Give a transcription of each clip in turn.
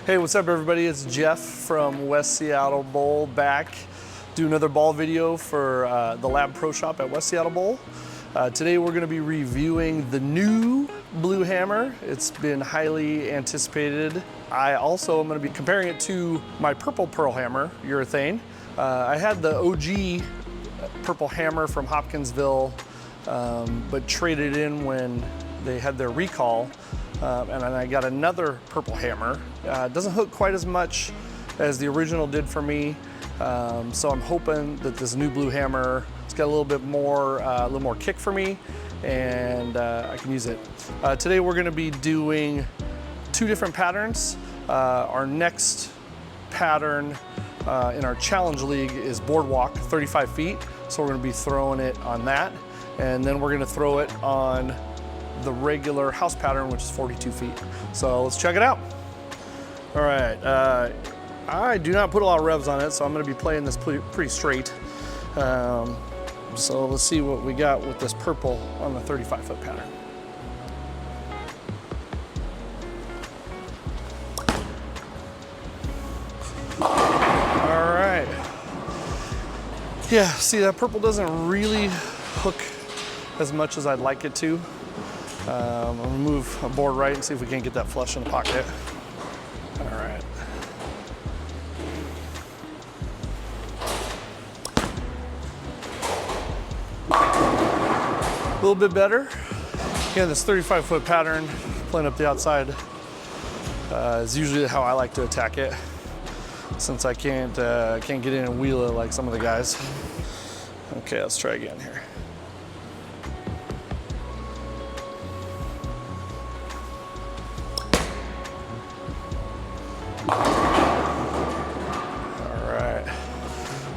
Hey, what's up everybody? It's Jeff from West Seattle Bowl back. Do another ball video for the Lab Pro Shop at West Seattle Bowl. Today we're gonna be reviewing the new blue hammer. It's been highly anticipated. I also am gonna be comparing it to my purple pearl hammer, Urethane. I had the OG purple hammer from Hopkinsville, but traded in when they had their recall. And then I got another purple hammer. It doesn't hook quite as much as the original did for me. So I'm hoping that this new blue hammer, it's got a little more kick for me, and I can use it. Today we're gonna be doing two different patterns. Our next pattern in our challenge league is boardwalk, 35 feet. So we're gonna be throwing it on that. And then we're gonna throw it on the regular house pattern, which is 42 feet. So let's check it out. All right, I do not put a lot of revs on it, so I'm gonna be playing this pretty straight. So let's see what we got with this purple on the 35-foot pattern. All right. Yeah, see, that purple doesn't really hook as much as I'd like it to. I'm gonna move a board right and see if we can get that flush in the pocket. All right. A little bit better. Again, this 35-foot pattern, playing up the outside, is usually how I like to attack it, since I can't get in and wheel it like some of the guys. Okay, let's try again here.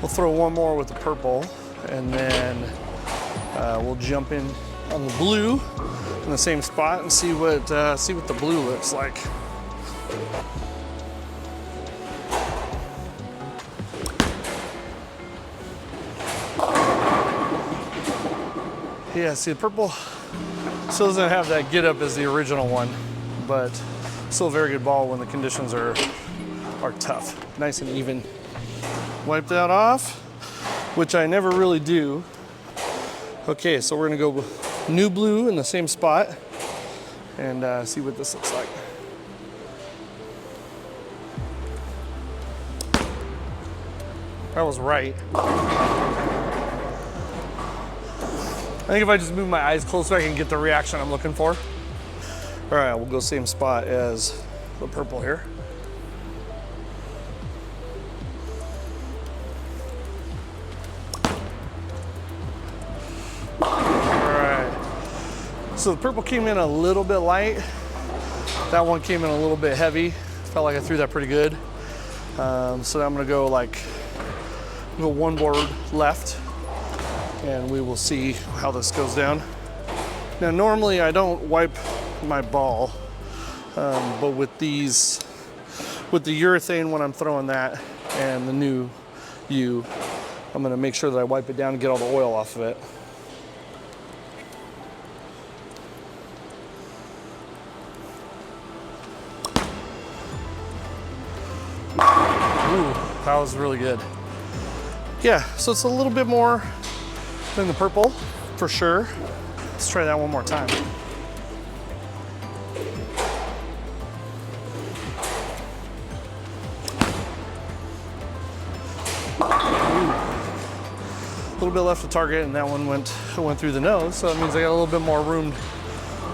We'll throw one more with the purple, and then we'll jump in on the blue in the same spot and see what the blue looks like. Yeah, see, the purple still doesn't have that get up as the original one, but still a very good ball when the conditions are tough, nice and even. Wipe that off, which I never really do. Okay, so we're gonna go new blue in the same spot and see what this looks like. That was right. I think if I just move my eyes closer, I can get the reaction I'm looking for. All right, we'll go same spot as the purple here. So the purple came in a little bit light. That one came in a little bit heavy. Felt like I threw that pretty good. So now I'm gonna go one board left, and we will see how this goes down. Now normally I don't wipe my ball, but with the urethane when I'm throwing that and the new U, I'm gonna make sure that I wipe it down and get all the oil off of it. Ooh, that was really good. Yeah, so it's a little bit more than the purple, for sure. Let's try that one more time. Ooh. A little bit left to target, and that one went through the nose, so that means I got a little bit more room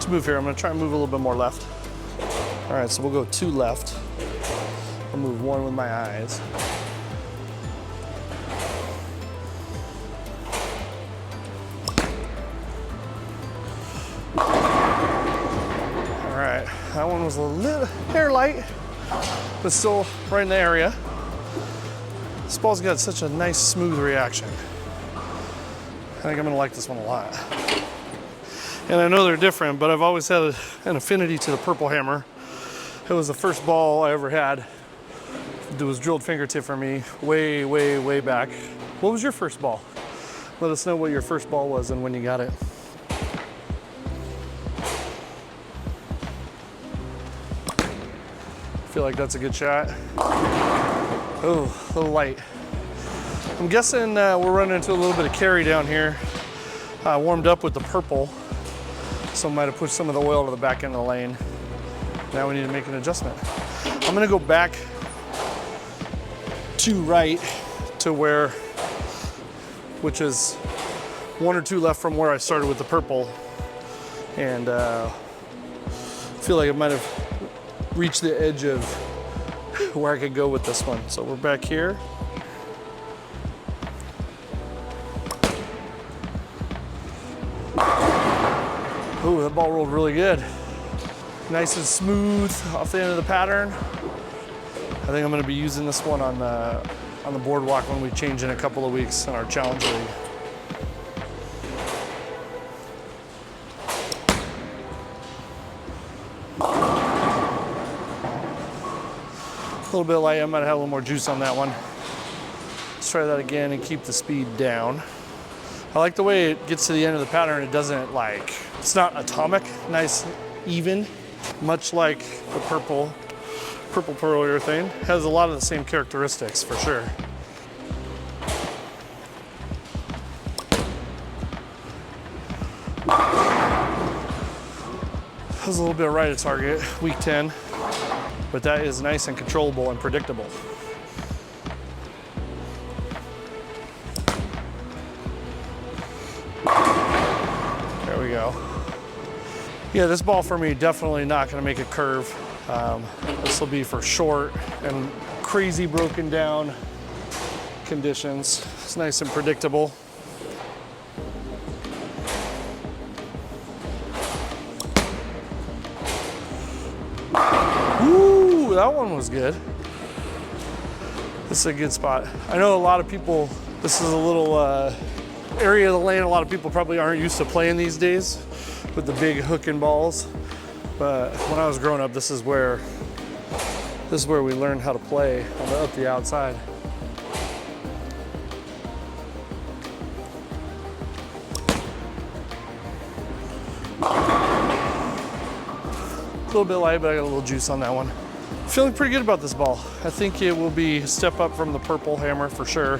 to move here. I'm gonna try and move a little bit more left. All right, so we'll go two left. I'll move one with my eyes. All right, that one was a little hair light, but still right in the area. This ball's got such a nice smooth reaction. I think I'm gonna like this one a lot. And I know they're different, but I've always had an affinity to the purple hammer. It was the first ball I ever had. It was drilled fingertip for me way, way, way back. What was your first ball? Let us know what your first ball was and when you got it. Feel like that's a good shot. Oh, a little light. I'm guessing we're running into a little bit of carry down here. Warmed up with the purple, so might have pushed some of the oil to the back end of the lane. Now we need to make an adjustment. I'm gonna go back to right to where, which is 1 or 2 left from where I started with the purple, and feel like I might have reached the edge of where I could go with this one. So we're back here. Ooh, that ball rolled really good. Nice and smooth off the end of the pattern. I think I'm gonna be using this one on the boardwalk when we change in a couple of weeks in our challenge league. A little bit light, I might have a little more juice on that one. Let's try that again and keep the speed down. I like the way it gets to the end of the pattern. It doesn't it's not atomic, nice, even, much like the purple pearl urethane. Has a lot of the same characteristics for sure. Has a little bit right at target, week 10. But that is nice and controllable and predictable. There we go. Yeah, this ball for me, definitely not gonna make a curve. This will be for short and crazy broken down conditions. It's nice and predictable. That one was good. This is a good spot. I know a lot of people, this is a little area of the lane a lot of people probably aren't used to playing these days with the big hooking balls. But when I was growing up, this is where we learned how to play up the outside. A little bit light, but I got a little juice on that one. Feeling pretty good about this ball. I think it will be a step up from the purple hammer for sure.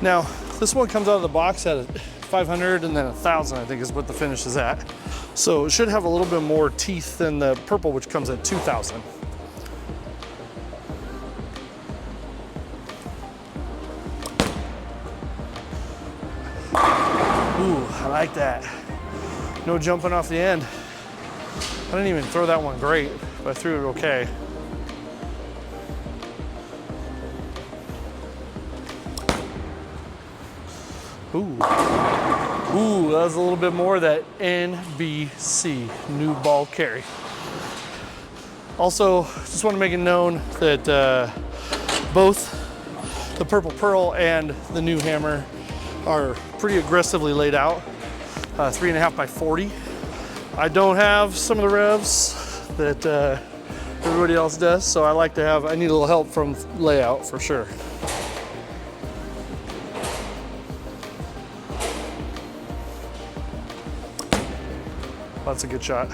Now, this one comes out of the box at 500 and then 1,000, I think is what the finish is at. So it should have a little bit more teeth than the purple, which comes at 2,000. Ooh, I like that. No jumping off the end. I didn't even throw that one great, but I threw it okay. Ooh, that was a little bit more of that NBC, new ball carry. Also, just want to make it known that both the purple pearl and the new hammer are pretty aggressively laid out, 3.5 by 40. I don't have some of the revs that everybody else does, so I need a little help from layout for sure. That's a good shot.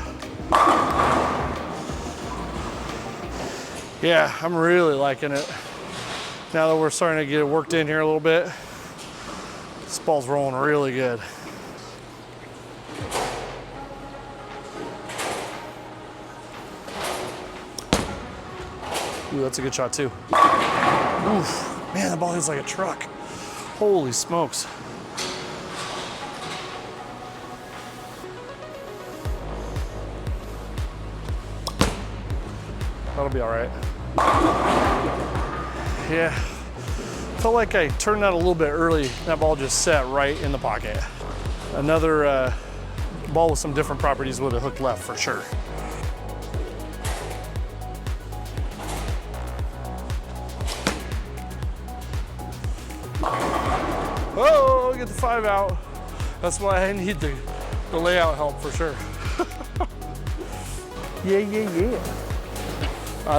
Yeah, I'm really liking it. Now that we're starting to get it worked in here a little bit, this ball's rolling really good. Ooh, that's a good shot too. Oof, man, the ball hits like a truck. Holy smokes. That'll be all right. Yeah, felt like I turned that a little bit early. That ball just sat right in the pocket. Another ball with some different properties would have hooked left for sure. Oh, get the 5 out. That's why I need the layout help for sure. Yeah, yeah, yeah.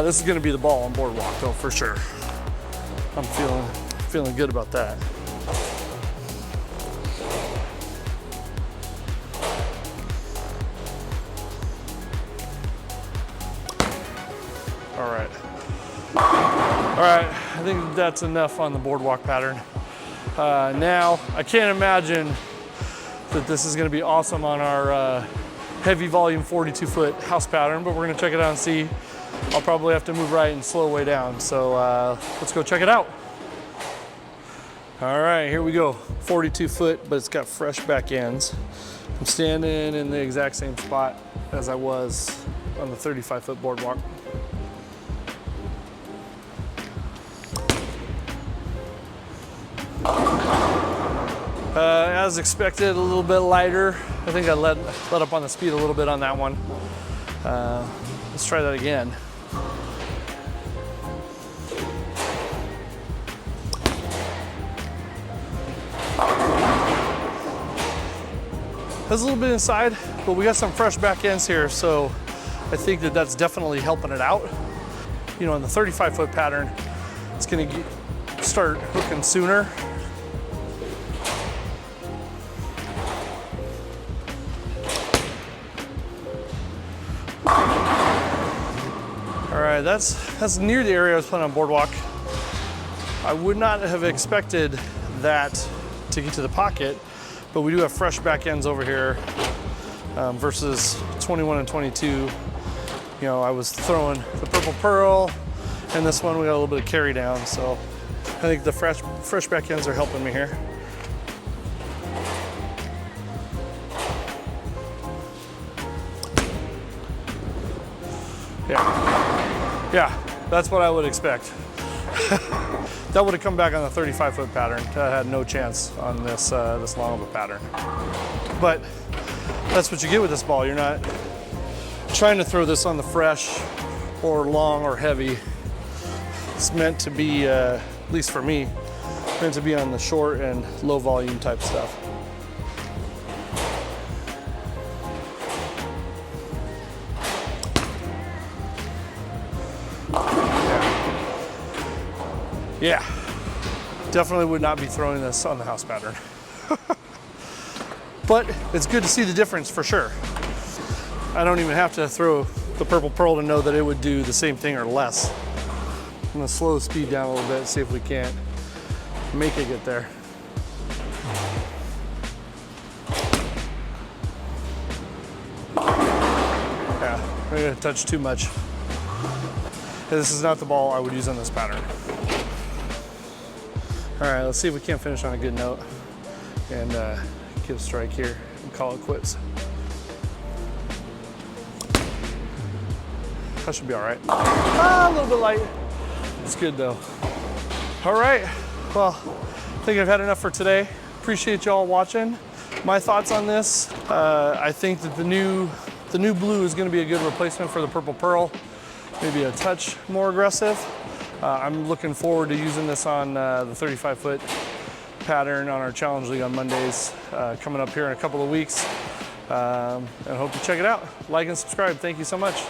This is gonna be the ball on boardwalk though, for sure. I'm feeling good about that. All right, All right, I think that's enough on the boardwalk pattern. Now, I can't imagine that this is gonna be awesome on our heavy volume 42-foot house pattern, but we're gonna check it out and see. I'll probably have to move right and slow way down. So let's go check it out. All right, here we go. 42-foot, but it's got fresh back ends. I'm standing in the exact same spot as I was on the 35-foot boardwalk. As expected, a little bit lighter. I think I let up on the speed a little bit on that one. Let's try that again. Has a little bit inside, but we got some fresh back ends here, so I think that that's definitely helping it out. You know, in the 35-foot pattern, it's gonna start hooking sooner. All right, that's near the area I was playing on boardwalk. I would not have expected that to get to the pocket, but we do have fresh back ends over here versus 21 and 22. You know, I was throwing the purple pearl, and this one we got a little bit of carry down, so I think the fresh back ends are helping me here. Yeah, that's what I would expect. That would have come back on the 35-foot pattern. I had no chance on this this long of a pattern. But that's what you get with this ball. You're not trying to throw this on the fresh or long or heavy. It's meant to be, at least for me, meant to be on the short and low volume type stuff. Yeah, definitely would not be throwing this on the house pattern. But it's good to see the difference for sure. I don't even have to throw the purple pearl to know that it would do the same thing or less. I'm gonna slow the speed down a little bit, see if we can't make it get there. Yeah, I'm gonna touch too much. This is not the ball I would use on this pattern. All right, let's see if we can't finish on a good note and get a strike here and call it quits. That should be all right. A little bit light. It's good though. All right, well, I think I've had enough for today. Appreciate y'all watching. My thoughts on this, I think that the new blue is gonna be a good replacement for the purple pearl. Maybe a touch more aggressive. I'm looking forward to using this on the 35-foot pattern on our Challenge League on Mondays, coming up here in a couple of weeks. And I hope you check it out. Like and subscribe. Thank you so much.